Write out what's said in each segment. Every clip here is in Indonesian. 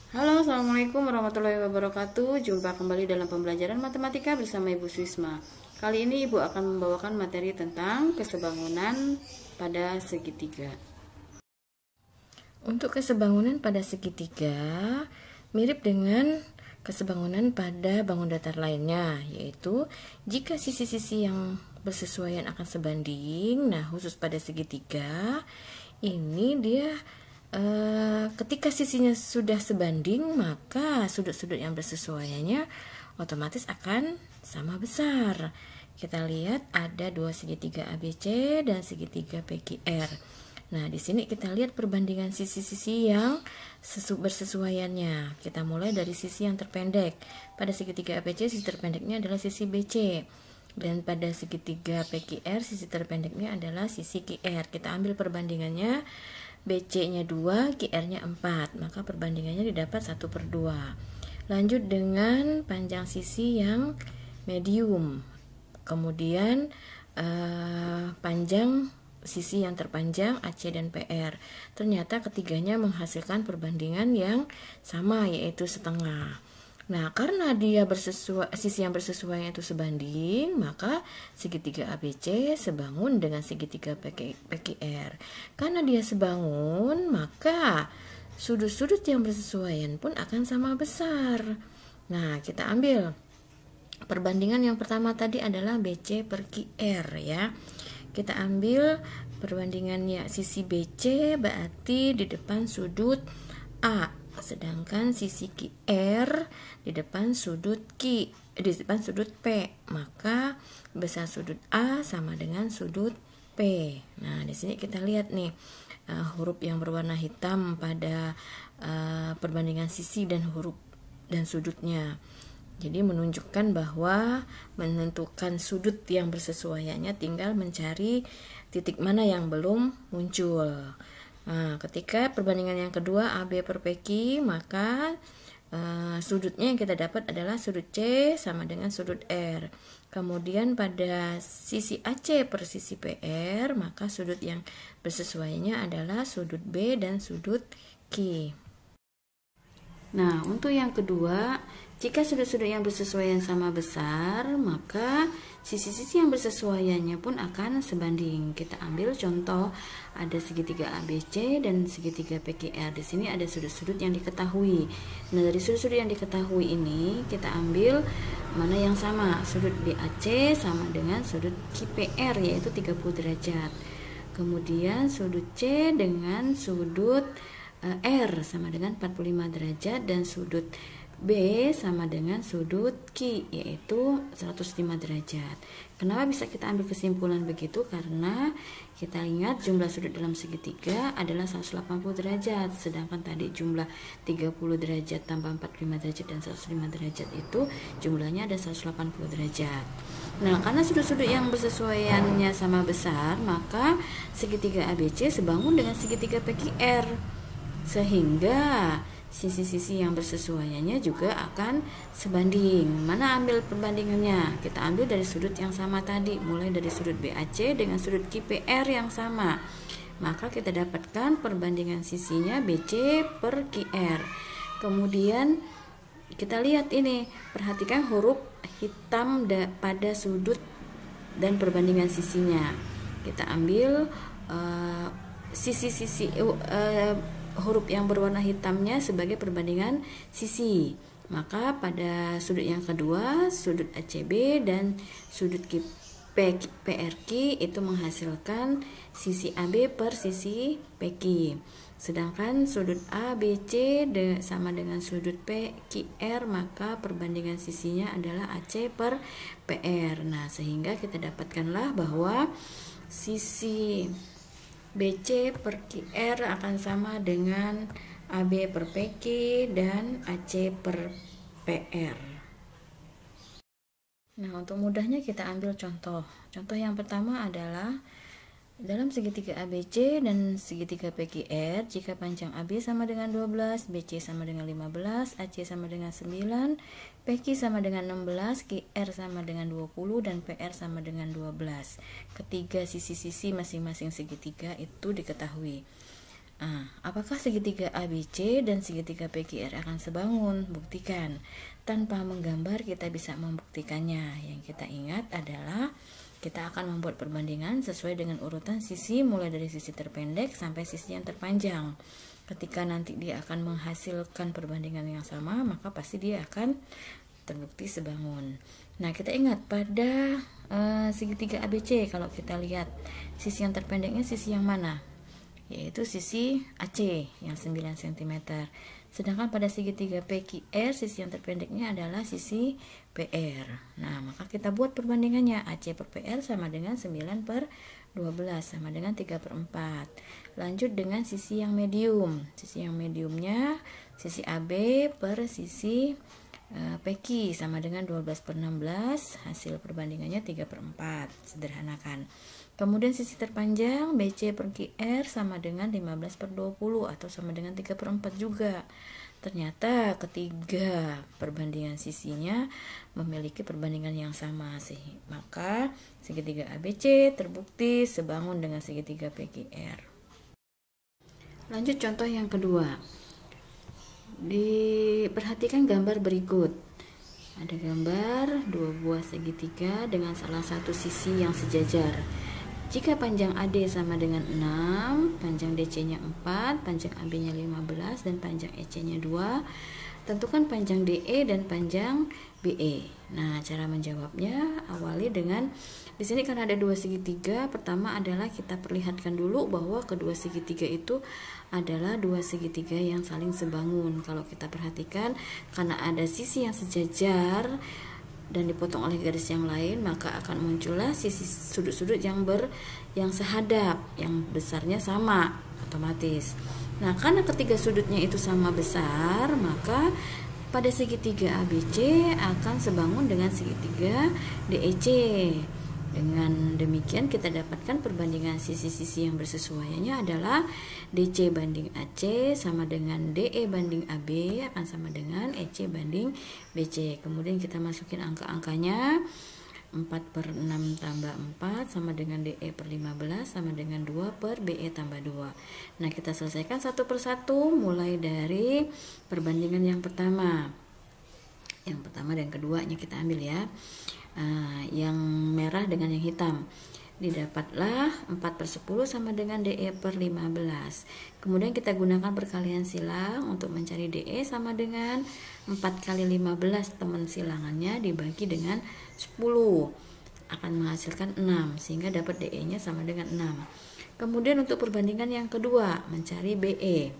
Halo, assalamualaikum warahmatullahi wabarakatuh. Jumpa kembali dalam pembelajaran matematika bersama Ibu Suisma. Kali ini Ibu akan membawakan materi tentang kesebangunan pada segitiga. Untuk kesebangunan pada segitiga mirip dengan kesebangunan pada bangun datar lainnya, yaitu jika sisi-sisi yang bersesuaian akan sebanding. Nah, khusus pada segitiga ini dia ketika sisinya sudah sebanding, maka sudut-sudut yang bersesuaiannya otomatis akan sama besar. Kita lihat ada dua segitiga ABC dan segitiga PQR. Nah, di sini kita lihat perbandingan sisi-sisi yang bersesuaiannya. Kita mulai dari sisi yang terpendek. Pada segitiga ABC, sisi terpendeknya adalah sisi BC. Dan pada segitiga PQR, sisi terpendeknya adalah sisi QR. Kita ambil perbandingannya. BC-nya 2, QR-nya 4, maka perbandingannya didapat 1/2. Lanjut dengan panjang sisi yang medium, kemudian panjang sisi yang terpanjang AC dan PR. Ternyata ketiganya menghasilkan perbandingan yang sama, yaitu setengah. Nah, karena dia sisi yang bersesuaian itu sebanding, maka segitiga ABC sebangun dengan segitiga PQR. Karena dia sebangun, maka sudut-sudut yang bersesuaian pun akan sama besar. Nah, kita ambil perbandingan yang pertama tadi adalah BC per QR ya. Kita ambil perbandingannya sisi BC berarti di depan sudut A, sedangkan sisi QR di depan sudut P, maka besar sudut A sama dengan sudut P. Nah, di sini kita lihat nih huruf yang berwarna hitam pada perbandingan sisi dan huruf dan sudutnya. Jadi menunjukkan bahwa menentukan sudut yang bersesuaiannya tinggal mencari titik mana yang belum muncul. Nah, ketika perbandingan yang kedua AB per PQ, maka sudutnya yang kita dapat adalah sudut C sama dengan sudut R. Kemudian pada sisi AC per sisi PR, maka sudut yang bersesuaiannya adalah sudut B dan sudut Q. Nah, untuk yang kedua, jika sudut-sudut yang bersesuaian sama besar, maka sisi-sisi yang bersesuaiannya pun akan sebanding. Kita ambil contoh, ada segitiga ABC dan segitiga PQR. Di sini ada sudut-sudut yang diketahui. Nah, dari sudut-sudut yang diketahui ini, kita ambil mana yang sama. Sudut BAC sama dengan sudut QPR, yaitu 30 derajat. Kemudian sudut C dengan sudut R sama dengan 45 derajat dan sudut B sama dengan sudut Q yaitu 105 derajat. Kenapa bisa kita ambil kesimpulan begitu? Karena kita ingat jumlah sudut dalam segitiga adalah 180 derajat, sedangkan tadi jumlah 30 derajat tambah 45 derajat dan 105 derajat itu jumlahnya ada 180 derajat. Nah, karena sudut-sudut yang bersesuaiannya sama besar, maka segitiga ABC sebangun dengan segitiga PQR. Sehingga sisi-sisi yang bersesuaiannya juga akan sebanding. Mana ambil perbandingannya? Kita ambil dari sudut yang sama tadi, mulai dari sudut BAC dengan sudut QPR yang sama. Maka kita dapatkan perbandingan sisinya BC per QR. Kemudian kita lihat ini, perhatikan huruf hitam pada sudut dan perbandingan sisinya. Kita ambil sisi-sisi huruf yang berwarna hitamnya sebagai perbandingan sisi. Maka pada sudut yang kedua, sudut ACB dan sudut PRQ itu menghasilkan sisi AB per sisi PQ. Sedangkan sudut ABC sama dengan sudut PQR, maka perbandingan sisinya adalah AC per PR. Nah, sehingga kita dapatkanlah bahwa sisi BC per QR akan sama dengan AB per PQ dan AC per PR. Nah, untuk mudahnya kita ambil contoh. Contoh yang pertama adalah dalam segitiga ABC dan segitiga PQR, jika panjang AB sama dengan 12, BC sama dengan 15, AC sama dengan 9, PQ sama dengan 16, QR sama dengan 20, dan PR sama dengan 12. Ketiga sisi-sisi masing-masing segitiga itu diketahui. Apakah segitiga ABC dan segitiga PQR akan sebangun? Buktikan. Tanpa menggambar kita bisa membuktikannya. Yang kita ingat adalah kita akan membuat perbandingan sesuai dengan urutan sisi mulai dari sisi terpendek sampai sisi yang terpanjang. Ketika nanti dia akan menghasilkan perbandingan yang sama, maka pasti dia akan terbukti sebangun. Nah, kita ingat pada segitiga ABC, kalau kita lihat sisi yang terpendeknya sisi yang mana? Yaitu sisi AC yang 9 cm. Sedangkan pada segitiga PQR sisi yang terpendeknya adalah sisi PR. Nah, maka kita buat perbandingannya. AC per PR sama dengan 9/12 sama dengan 3/4. Lanjut dengan sisi yang medium. Sisi yang mediumnya sisi AB per sisi PQ sama dengan 12/16. Hasil perbandingannya 3/4. Sederhanakan. Kemudian sisi terpanjang BC per QR sama dengan 15/20 atau sama dengan 3/4 juga. Ternyata ketiga perbandingan sisinya memiliki perbandingan yang sama sih. Maka segitiga ABC terbukti sebangun dengan segitiga PQR. Lanjut contoh yang kedua. Diperhatikan gambar berikut. Ada gambar dua buah segitiga dengan salah satu sisi yang sejajar. Jika panjang AD sama dengan 6, panjang DC-nya 4, panjang AB-nya 15, dan panjang EC-nya 2, tentukan panjang DE dan panjang BE. Nah, cara menjawabnya awali dengan, di sini karena ada dua segitiga, pertama adalah kita perlihatkan dulu bahwa kedua segitiga itu adalah dua segitiga yang saling sebangun. Kalau kita perhatikan, karena ada sisi yang sejajar dan dipotong oleh garis yang lain, maka akan muncullah sisi sudut-sudut yang sehadap, yang besarnya sama otomatis. Nah, karena ketiga sudutnya itu sama besar, maka pada segitiga ABC akan sebangun dengan segitiga DEC. Dengan demikian kita dapatkan perbandingan sisi-sisi yang bersesuaiannya adalah DC banding AC sama dengan DE banding AB akan sama dengan EC banding BC. Kemudian kita masukin angka-angkanya. 4/6 tambah 4 sama dengan DE per 15 sama dengan 2 per BE tambah 2. Nah, kita selesaikan satu persatu mulai dari perbandingan yang pertama. Yang pertama dan keduanya kita ambil ya. Yang merah dengan yang hitam. Didapatlah 4/10 sama dengan DE per 15. Kemudian kita gunakan perkalian silang untuk mencari DE sama dengan 4 kali 15 teman silangannya dibagi dengan 10 akan menghasilkan 6, sehingga dapat DE nya sama dengan 6. Kemudian untuk perbandingan yang kedua, mencari BE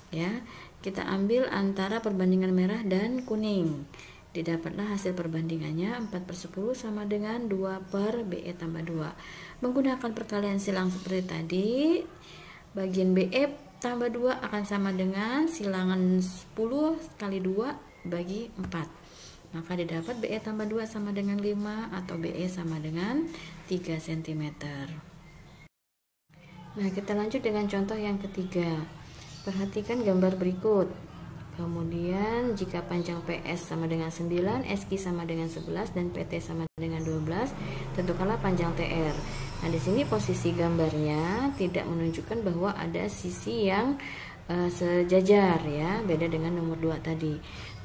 ya, kita ambil antara perbandingan merah dan kuning. Didapatlah hasil perbandingannya 4/10 sama dengan 2 per BE tambah 2. Menggunakan perkalian silang seperti tadi, bagian BE tambah 2 akan sama dengan silangan 10 kali 2 bagi 4. Maka didapat BE tambah 2 sama dengan 5 atau BE sama dengan 3 cm. Nah, kita lanjut dengan contoh yang ketiga. Perhatikan gambar berikut. Kemudian jika panjang PS sama dengan 9, SQ sama dengan 11 dan PT sama dengan 12, tentukanlah panjang TR. Nah, di sini posisi gambarnya tidak menunjukkan bahwa ada sisi yang sejajar ya, beda dengan nomor 2 tadi.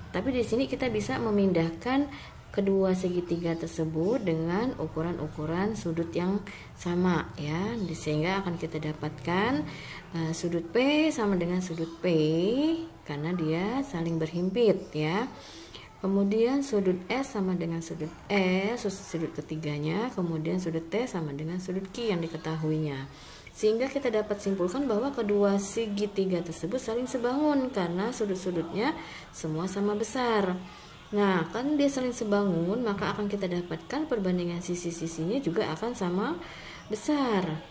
Tapi di sini kita bisa memindahkan kedua segitiga tersebut dengan ukuran-ukuran sudut yang sama ya, sehingga akan kita dapatkan sudut P sama dengan sudut P karena dia saling berhimpit ya. Kemudian sudut S sama dengan sudut E, sudut ketiganya. Kemudian sudut T sama dengan sudut Q yang diketahuinya. Sehingga kita dapat simpulkan bahwa kedua segitiga tersebut saling sebangun karena sudut-sudutnya semua sama besar. Nah, kan dia saling sebangun, maka akan kita dapatkan perbandingan sisi-sisinya juga akan sama besar.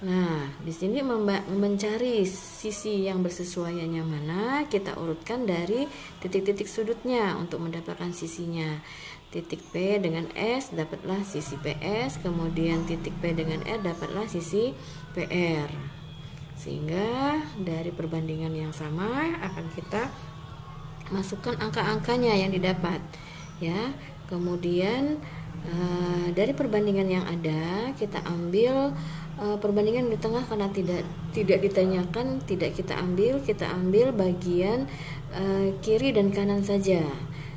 Nah, di sini mencari sisi yang bersesuaiannya mana, kita urutkan dari titik-titik sudutnya untuk mendapatkan sisinya. Titik P dengan S dapatlah sisi PS, kemudian titik P dengan R dapatlah sisi PR. Sehingga dari perbandingan yang sama akan kita masukkan angka-angkanya yang didapat ya. Kemudian dari perbandingan yang ada kita ambil perbandingan di tengah karena tidak ditanyakan, tidak kita ambil bagian kiri dan kanan saja.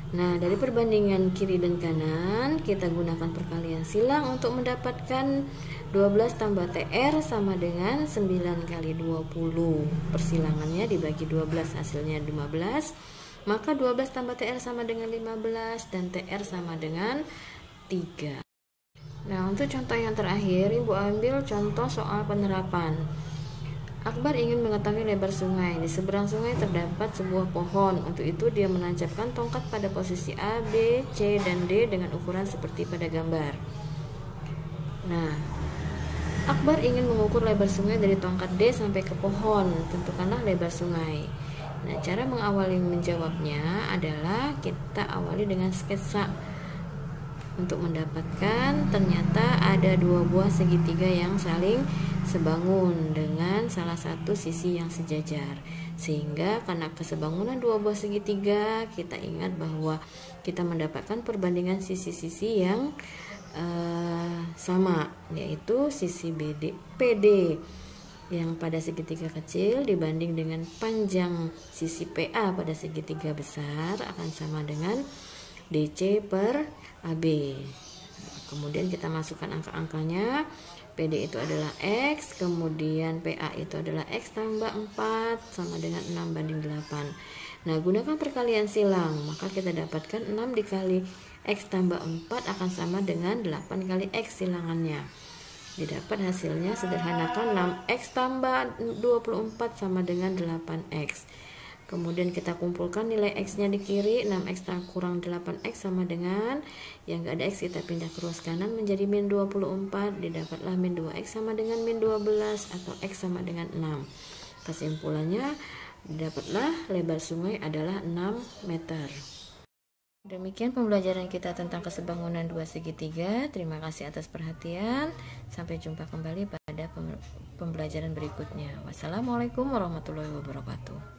Nah, dari perbandingan kiri dan kanan kita gunakan perkalian silang untuk mendapatkan 12 tambah TR sama dengan 9 kali 20. Persilangannya dibagi 12 hasilnya 15. Maka 12 tambah TR sama dengan 15 dan TR sama dengan 3. Nah, untuk contoh yang terakhir, Ibu ambil contoh soal penerapan. Akbar ingin mengetahui lebar sungai. Di seberang sungai terdapat sebuah pohon. Untuk itu dia menancapkan tongkat pada posisi A, B, C, dan D dengan ukuran seperti pada gambar. Nah, Akbar ingin mengukur lebar sungai dari tongkat D sampai ke pohon. Tentukanlah lebar sungai. Nah, cara mengawali menjawabnya adalah kita awali dengan sketsa. Untuk mendapatkan ternyata ada dua buah segitiga yang saling sebangun dengan salah satu sisi yang sejajar, sehingga karena kesebangunan dua buah segitiga kita ingat bahwa kita mendapatkan perbandingan sisi-sisi yang sama, yaitu sisi PD yang pada segitiga kecil dibanding dengan panjang sisi PA pada segitiga besar akan sama dengan DC per AB. Kemudian kita masukkan angka-angkanya. PD itu adalah X, kemudian PA itu adalah X tambah 4 sama dengan 6 banding 8. Nah, gunakan perkalian silang, maka kita dapatkan 6 dikali X tambah 4 akan sama dengan 8 kali X silangannya. Didapat hasilnya sederhanakan 6X tambah 24 sama dengan 8X. Kemudian kita kumpulkan nilai X-nya di kiri, 6X kurang 8X sama dengan, yang gak ada X kita pindah ke ruas kanan menjadi min 24, didapatlah min 2X sama dengan min 12 atau X sama dengan 6. Kesimpulannya, didapatlah lebar sungai adalah 6 meter. Demikian pembelajaran kita tentang kesebangunan dua segitiga. Terima kasih atas perhatian. Sampai jumpa kembali pada pembelajaran berikutnya. Wassalamualaikum warahmatullahi wabarakatuh.